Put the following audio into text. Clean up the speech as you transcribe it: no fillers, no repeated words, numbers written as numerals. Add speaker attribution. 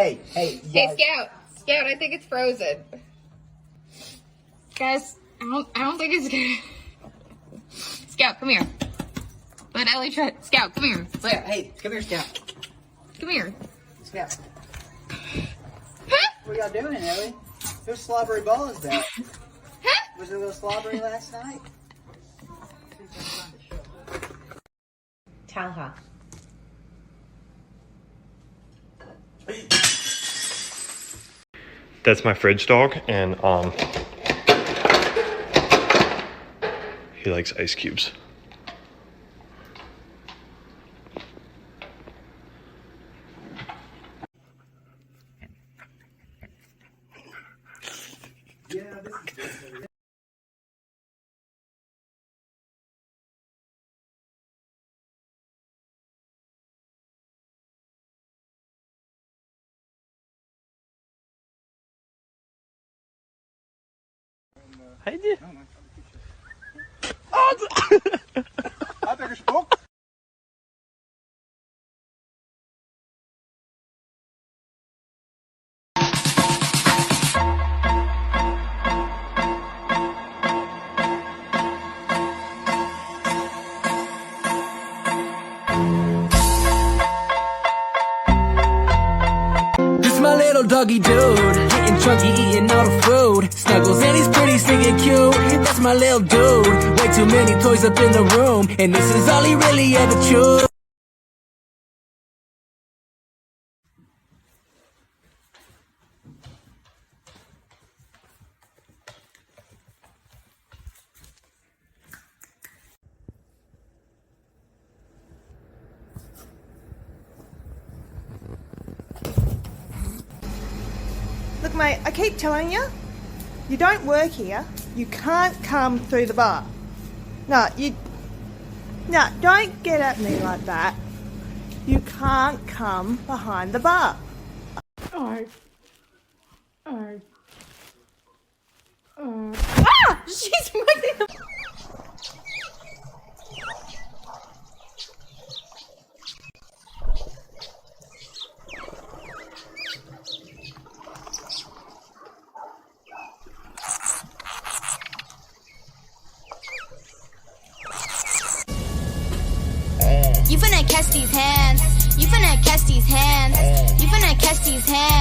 Speaker 1: Hey,
Speaker 2: Scout. Scout, I think it's frozen. Guys, I don't think it's good. Scout, come here. Let Ellie try. Scout, come here.
Speaker 1: Scout, hey, come here, Scout.
Speaker 2: Come here.
Speaker 1: Scout. What y'all doing, Ellie? Whose slobbery ball is that? Was it a little slobbery last night?
Speaker 3: Tell her.
Speaker 4: That's my fridge dog, and he likes ice cubes. Hadi.
Speaker 1: Hat er gespuckt?
Speaker 5: My little doggy dude, getting chunky, eating all the food. Snuggles and he's pretty singing cute. That's my little dude. Way too many toys up in the room, and this is all he really ever chose.
Speaker 6: Look, mate, I keep telling you, you don't work here. You can't come through the bar. No, don't get at me like that. You can't come behind the bar. Ah! She's making the...
Speaker 7: You finna catch these hands. You finna catch these hands. You finna catch these hands.